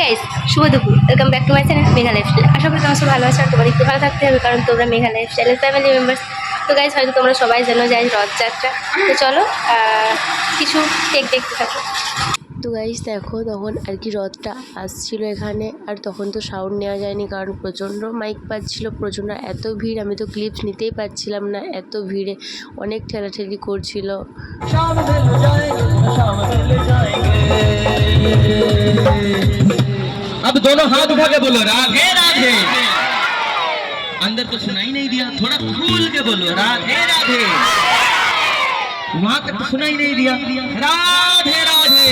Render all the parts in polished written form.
Guys, শুভ দুপুর। Welcome back to my channel Megha lifestyle. আশা করি তোমার সব ভালো আছে আর তোমার একটু ভালো থাকতে হবে, কারণ তোমরা মেঘা লাইফস্টাইলের ফ্যামিলি মেম্বার্স। তো গাইস, হয়তো তোমরা সবাই জানো যে আজ রথযাত্রা। তো চলো কিছু কেক দেখতে থাকো। তো গাইস দেখো, তখন আর কি রথটা আসছিল এখানে, আর তখন তো সাউন্ড নেওয়া যায়নি কারণ প্রচণ্ড মাইক পাচ্ছিল, প্রচণ্ড এত ভিড়, আমি তো ক্লিপস নিতেই পারছিলাম না, এত ভিড়ে অনেক ঠেলাঠেলি করছিল। अब दोनों हाथ उठा के बोलो राधे राधे। अंदर तो सुनाई नहीं दिया, थोड़ा खोल के बोलो राधे राधे। वहां तक तो सुनाई नहीं दिया, राधे राधे।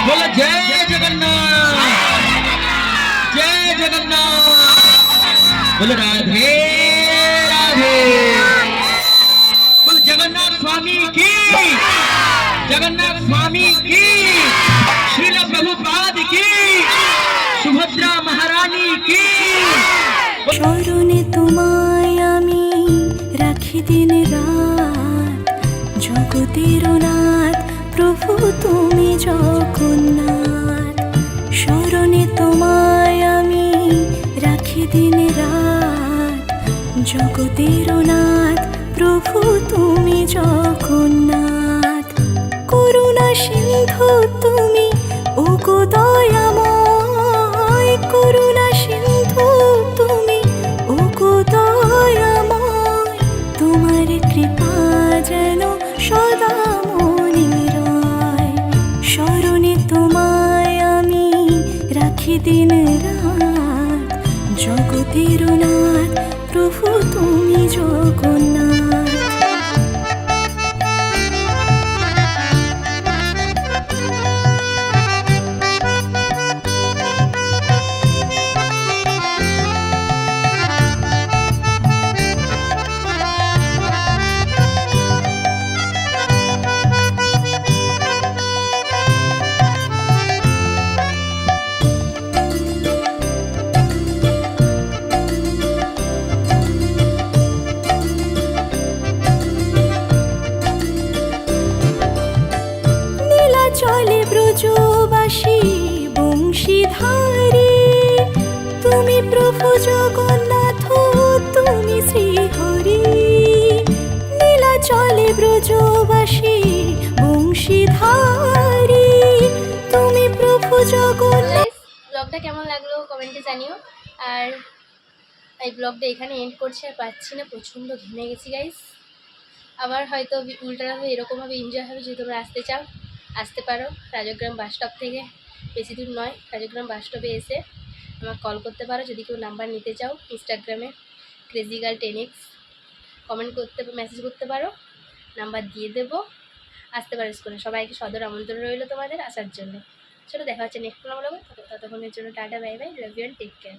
बोलो जय जगन्नाथ, जय जगन्नाथ। बोलो राधे राधे। बोलो जगन्नाथ स्वामी की, जगन्नाथ स्वामी की, श्रील प्रभुपाद की, सुभद्रा महारानी की। স্মরণে তোমায় আমি রাখি দিন রাত, জগতের নাথ প্রভু তুমি জগন্নাথ। স্মরণে তোমায় আমি রাখি দিন রাত, জগতের নাথ প্রভু তুমি জগন্নাথ। করুণা সিন্ধু তুমি ওগো দয়াময়, করুণা সিন্ধু তুমি ওগো দয়াময়। তোমার কৃপা যেন সদা মনে রয়, স্মরণে তোমায় আমি রাখি দিন রাত, জগতের নাথ প্রভু তুমি জগন্নাথ। চলে ব্রজবাসী বংশীধারী, তুমি প্রভু জগন্নাথ তুমি শ্রীহরি। নীলা চলে ব্রজবাসী বংশীধারী, তুমি প্রভু জগন্নাথ। ব্লগটা কেমন লাগলো কমেন্টে জানিও। আর এই ব্লগটা এখানে এন্ড করছি, আর পাচ্ছি না, প্রচণ্ড ঘেমে গেছি গাইস। আবার হয়তো উল্টারা হয়ে এরকমভাবে এনজয় হবে। যদি তোমরা আসতে চাও আসতে পারো, রাজগ্রাম বাস স্টপ থেকে বেশি দূর নয়। রাজগ্রাম বাস স্টপে এসে আমাকে কল করতে পারো যদি কেউ নাম্বার নিতে চাও। ইনস্টাগ্রামে ক্রেজি গার্ল 10x কমেন্ট করতে, মেসেজ করতে পারো, নাম্বার দিয়ে দেবো। আসতে পারো স্কুলে। সবাইকে সদর আমন্ত্রণ রইলো তোমাদের আসার জন্য। চলো দেখা হচ্ছে নেক্সট কোনো ব্লগে। ততক্ষণের জন্য tata, bye bye, love you and take care.